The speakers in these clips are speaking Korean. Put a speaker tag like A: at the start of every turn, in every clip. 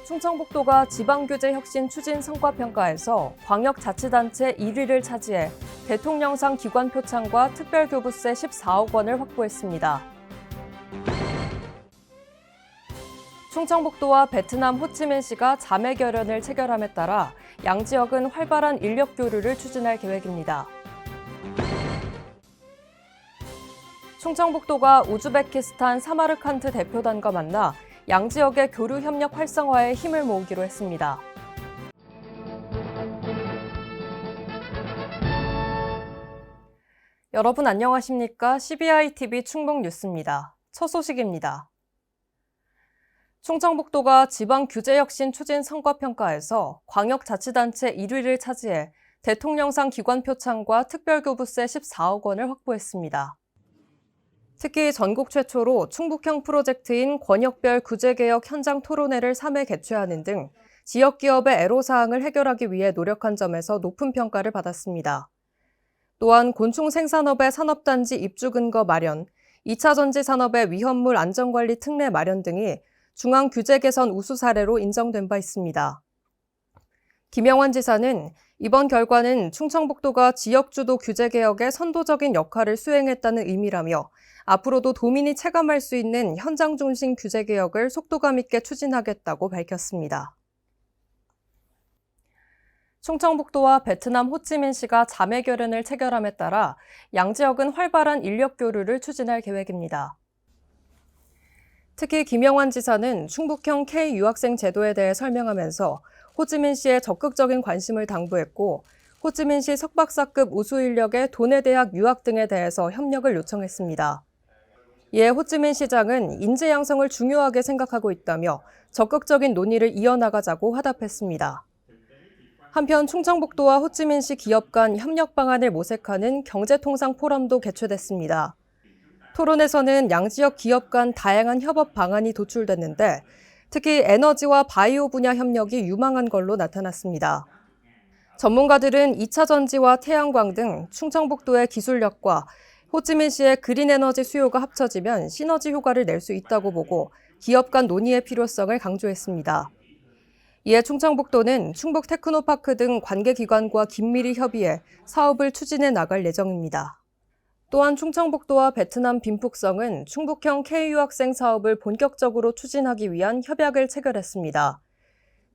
A: 충청북도가 지방규제혁신 추진 성과평가에서 광역자치단체 1위를 차지해 대통령상 기관 표창과 특별교부세 14억 원을 확보했습니다. 충청북도와 베트남 호치민시가 자매결연을 체결함에 따라 양지역은 활발한 인력 교류를 추진할 계획입니다. 충청북도가 우즈베키스탄 사마르칸트 대표단과 만나 양지역의 교류 협력 활성화에 힘을 모으기로 했습니다. 여러분 안녕하십니까? CBI-TV 충북뉴스입니다. 첫 소식입니다. 충청북도가 지방규제혁신 추진 성과평가에서 광역자치단체 1위를 차지해 대통령상 기관 표창과 특별교부세 14억 원을 확보했습니다. 특히 전국 최초로 충북형 프로젝트인 권역별 구제개혁 현장 토론회를 3회 개최하는 등 지역기업의 애로사항을 해결하기 위해 노력한 점에서 높은 평가를 받았습니다. 또한 곤충 생산업의 산업단지 입주 근거 마련, 2차 전지 산업의 위험물 안전관리 특례 마련 등이 중앙 규제 개선 우수 사례로 인정된 바 있습니다. 김영환 지사는 이번 결과는 충청북도가 지역주도 규제개혁에 선도적인 역할을 수행했다는 의미라며 앞으로도 도민이 체감할 수 있는 현장 중심 규제개혁을 속도감 있게 추진하겠다고 밝혔습니다. 충청북도와 베트남 호치민시가 자매결연을 체결함에 따라 양지역은 활발한 인력 교류를 추진할 계획입니다. 특히 김영환 지사는 충북형 K-유학생 제도에 대해 설명하면서 호치민시에 적극적인 관심을 당부했고 호치민시 석박사급 우수 인력의 도내 대학 유학 등에 대해서 협력을 요청했습니다. 이에 호치민 시장은 인재 양성을 중요하게 생각하고 있다며 적극적인 논의를 이어나가자고 화답했습니다. 한편 충청북도와 호치민시 기업 간 협력 방안을 모색하는 경제통상 포럼도 개최됐습니다. 토론에서는 양지역 기업 간 다양한 협업 방안이 도출됐는데 특히 에너지와 바이오 분야 협력이 유망한 걸로 나타났습니다. 전문가들은 2차 전지와 태양광 등 충청북도의 기술력과 호치민시의 그린 에너지 수요가 합쳐지면 시너지 효과를 낼 수 있다고 보고 기업 간 논의의 필요성을 강조했습니다. 이에 충청북도는 충북 테크노파크 등 관계기관과 긴밀히 협의해 사업을 추진해 나갈 예정입니다. 또한 충청북도와 베트남 빈푹성은 충북형 K-유학생 사업을 본격적으로 추진하기 위한 협약을 체결했습니다.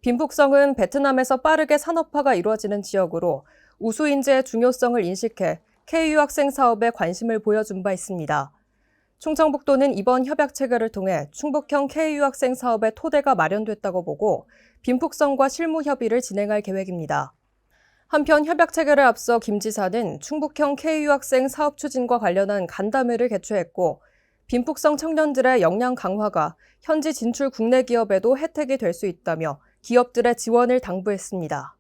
A: 빈푹성은 베트남에서 빠르게 산업화가 이루어지는 지역으로 우수 인재의 중요성을 인식해 K-유학생 사업에 관심을 보여준 바 있습니다. 충청북도는 이번 협약 체결을 통해 충북형 K-유학생 사업의 토대가 마련됐다고 보고 빈푹성과 실무 협의를 진행할 계획입니다. 한편 협약 체결에 앞서 김 지사는 충북형 K-유학생 사업 추진과 관련한 간담회를 개최했고 빈푹성 청년들의 역량 강화가 현지 진출 국내 기업에도 혜택이 될 수 있다며 기업들의 지원을 당부했습니다.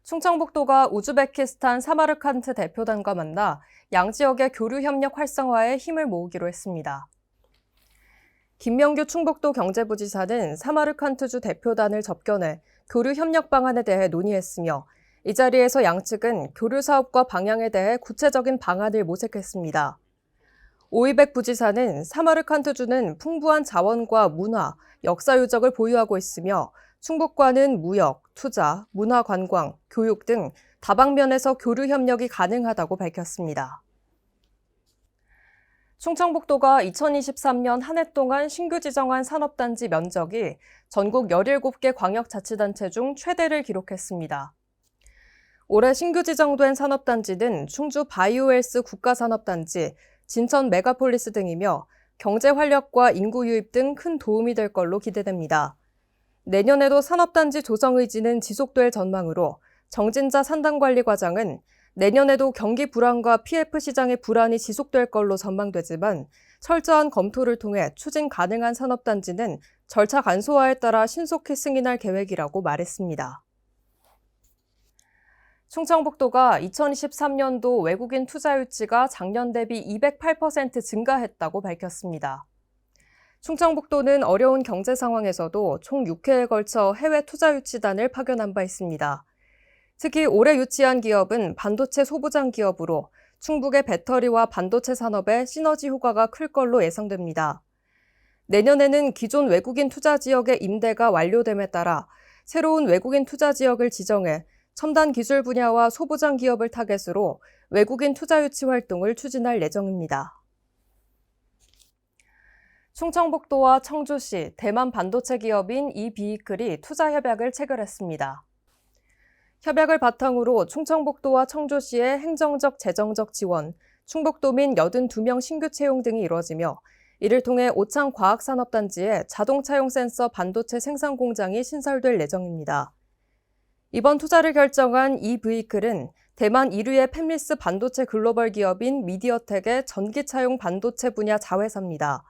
A: 충청북도가 우즈베키스탄 사마르칸트 대표단과 만나 양지역의 교류 협력 활성화에 힘을 모으기로 했습니다. 김명규 충북도 경제부지사는 사마르칸트주 대표단을 접견해 교류 협력 방안에 대해 논의했으며 이 자리에서 양측은 교류 사업과 방향에 대해 구체적인 방안을 모색했습니다. 오이백 부지사는 사마르칸트주는 풍부한 자원과 문화, 역사 유적을 보유하고 있으며 충북과는 무역, 투자, 문화관광, 교육 등 다방면에서 교류 협력이 가능하다고 밝혔습니다. 충청북도가 2023년 한 해 동안 신규 지정한 산업단지 면적이 전국 17개 광역자치단체 중 최대를 기록했습니다. 올해 신규 지정된 산업단지는 충주 바이오헬스 국가산업단지, 진천 메가폴리스 등이며 경제 활력과 인구 유입 등 큰 도움이 될 걸로 기대됩니다. 내년에도 산업단지 조성 의지는 지속될 전망으로 정진자 산단관리과장은 내년에도 경기 불황과 PF 시장의 불안이 지속될 걸로 전망되지만 철저한 검토를 통해 추진 가능한 산업단지는 절차 간소화에 따라 신속히 승인할 계획이라고 말했습니다. 충청북도가 2023년도 외국인 투자 유치가 작년 대비 208% 증가했다고 밝혔습니다. 충청북도는 어려운 경제 상황에서도 총 6회에 걸쳐 해외 투자 유치단을 파견한 바 있습니다. 특히 올해 유치한 기업은 반도체 소부장 기업으로 충북의 배터리와 반도체 산업의 시너지 효과가 클 걸로 예상됩니다. 내년에는 기존 외국인 투자 지역의 임대가 완료됨에 따라 새로운 외국인 투자 지역을 지정해 첨단 기술 분야와 소부장 기업을 타겟으로 외국인 투자 유치 활동을 추진할 예정입니다. 충청북도와 청주시, 대만 반도체 기업인 이비이클이 투자 협약을 체결했습니다. 협약을 바탕으로 충청북도와 청주시의 행정적, 재정적 지원, 충북도민 82명 신규 채용 등이 이루어지며 이를 통해 오창과학산업단지에 자동차용 센서 반도체 생산 공장이 신설될 예정입니다. 이번 투자를 결정한 이비이클은 대만 1위의 팹리스 반도체 글로벌 기업인 미디어텍의 전기차용 반도체 분야 자회사입니다.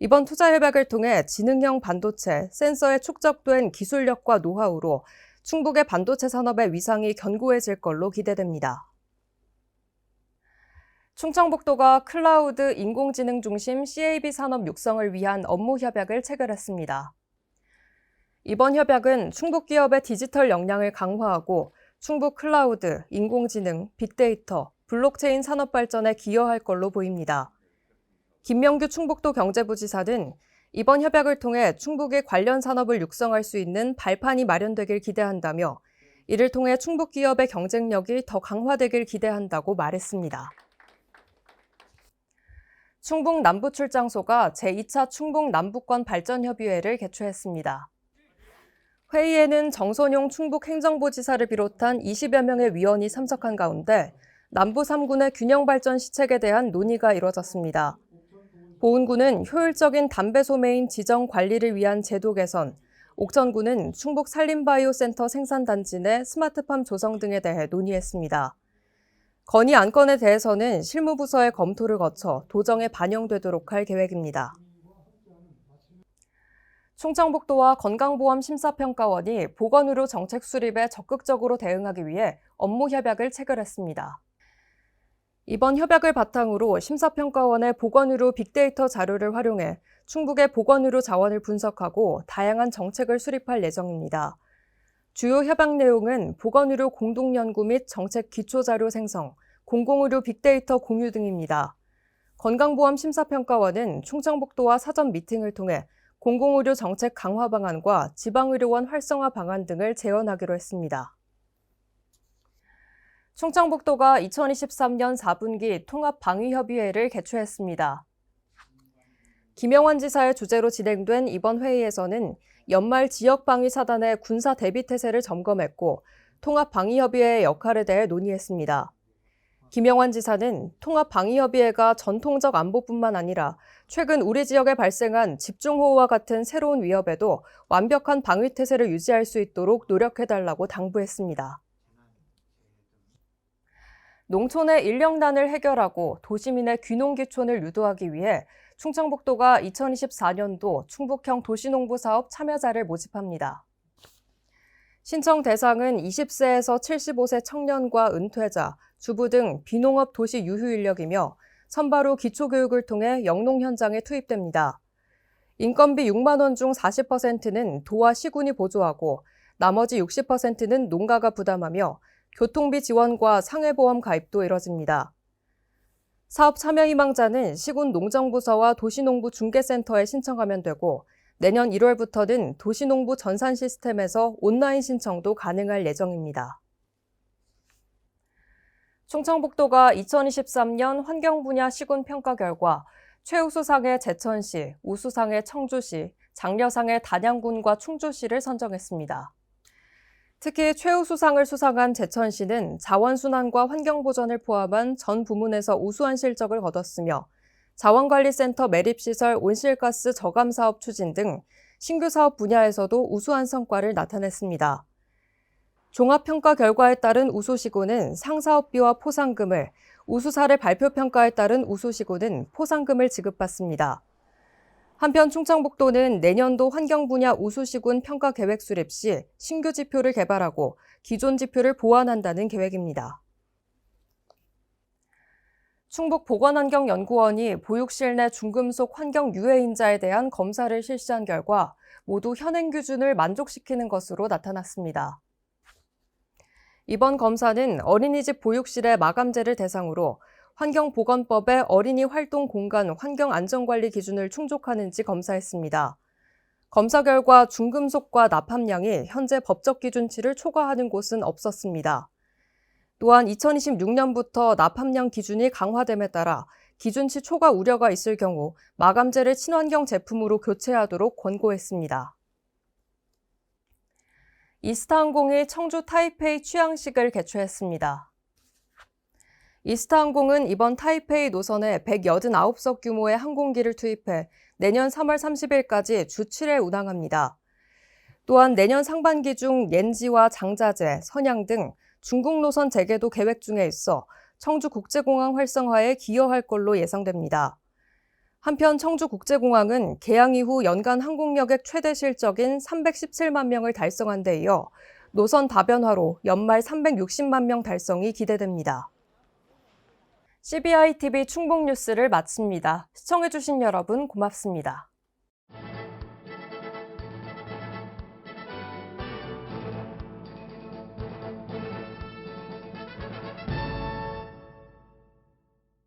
A: 이번 투자 협약을 통해 지능형 반도체, 센서에 축적된 기술력과 노하우로 충북의 반도체 산업의 위상이 견고해질 걸로 기대됩니다. 충청북도가 클라우드 인공지능 중심 CAB 산업 육성을 위한 업무 협약을 체결했습니다. 이번 협약은 충북 기업의 디지털 역량을 강화하고 충북 클라우드, 인공지능, 빅데이터, 블록체인 산업 발전에 기여할 걸로 보입니다. 김명규 충북도 경제부지사는 이번 협약을 통해 충북의 관련 산업을 육성할 수 있는 발판이 마련되길 기대한다며 이를 통해 충북 기업의 경쟁력이 더 강화되길 기대한다고 말했습니다. 충북 남부출장소가 제2차 충북 남부권 발전협의회를 개최했습니다. 회의에는 정선용 충북 행정부지사를 비롯한 20여 명의 위원이 참석한 가운데 남부 3군의 균형 발전 시책에 대한 논의가 이뤄졌습니다. 보은군은 효율적인 담배 소매인 지정 관리를 위한 제도 개선, 옥천군은 충북 산림바이오센터 생산단지 내 스마트팜 조성 등에 대해 논의했습니다. 건의 안건에 대해서는 실무부서의 검토를 거쳐 도정에 반영되도록 할 계획입니다. 충청북도와 건강보험심사평가원이 보건의료 정책 수립에 적극적으로 대응하기 위해 업무 협약을 체결했습니다. 이번 협약을 바탕으로 심사평가원의 보건의료 빅데이터 자료를 활용해 충북의 보건의료 자원을 분석하고 다양한 정책을 수립할 예정입니다. 주요 협약 내용은 보건의료 공동연구 및 정책 기초자료 생성, 공공의료 빅데이터 공유 등입니다. 건강보험심사평가원은 충청북도와 사전 미팅을 통해 공공의료 정책 강화 방안과 지방의료원 활성화 방안 등을 제언하기로 했습니다. 충청북도가 2023년 4분기 통합방위협의회를 개최했습니다. 김영환 지사의 주재로 진행된 이번 회의에서는 연말 지역방위사단의 군사 대비태세를 점검했고 통합방위협의회의 역할에 대해 논의했습니다. 김영환 지사는 통합방위협의회가 전통적 안보뿐만 아니라 최근 우리 지역에 발생한 집중호우와 같은 새로운 위협에도 완벽한 방위태세를 유지할 수 있도록 노력해달라고 당부했습니다. 농촌의 인력난을 해결하고 도시민의 귀농귀촌을 유도하기 위해 충청북도가 2024년도 충북형 도시농부 사업 참여자를 모집합니다. 신청 대상은 20세에서 75세 청년과 은퇴자, 주부 등 비농업 도시 유휴 인력이며 선발 후 기초교육을 통해 영농 현장에 투입됩니다. 인건비 6만 원 중 40%는 도와 시군이 보조하고 나머지 60%는 농가가 부담하며 교통비 지원과 상해보험 가입도 이뤄집니다. 사업 참여 희망자는 시군 농정부서와 도시농부 중개센터에 신청하면 되고 내년 1월부터는 도시농부 전산 시스템에서 온라인 신청도 가능할 예정입니다. 충청북도가 2023년 환경 분야 시군 평가 결과 최우수상의 제천시, 우수상의 청주시, 장려상의 단양군과 충주시를 선정했습니다. 특히 최우수상을 수상한 제천시는 자원순환과 환경보전을 포함한 전 부문에서 우수한 실적을 거뒀으며 자원관리센터 매립시설 온실가스 저감 사업 추진 등 신규 사업 분야에서도 우수한 성과를 나타냈습니다. 종합평가 결과에 따른 우수시군은 상사업비와 포상금을, 우수사례 발표평가에 따른 우수시군은 포상금을 지급받습니다. 한편 충청북도는 내년도 환경 분야 우수시군 평가 계획 수립 시 신규 지표를 개발하고 기존 지표를 보완한다는 계획입니다. 충북보건환경연구원이 보육실 내 중금속 환경 유해인자에 대한 검사를 실시한 결과 모두 현행 기준을 만족시키는 것으로 나타났습니다. 이번 검사는 어린이집 보육실의 마감제를 대상으로 환경보건법의 어린이 활동 공간 환경안전관리 기준을 충족하는지 검사했습니다. 검사 결과 중금속과 납함량이 현재 법적 기준치를 초과하는 곳은 없었습니다. 또한 2026년부터 납함량 기준이 강화됨에 따라 기준치 초과 우려가 있을 경우 마감재를 친환경 제품으로 교체하도록 권고했습니다. 이스타항공이 청주 타이페이 취항식을 개최했습니다. 이스타항공은 이번 타이페이 노선에 189석 규모의 항공기를 투입해 내년 3월 30일까지 주 7회 운항합니다. 또한 내년 상반기 중 옌지와 장자재, 선양 등 중국 노선 재개도 계획 중에 있어 청주국제공항 활성화에 기여할 걸로 예상됩니다. 한편 청주국제공항은 개항 이후 연간 항공여객 최대 실적인 317만 명을 달성한 데 이어 노선 다변화로 연말 360만 명 달성이 기대됩니다. CBI TV 충북 뉴스를 마칩니다. 시청해주신 여러분 고맙습니다.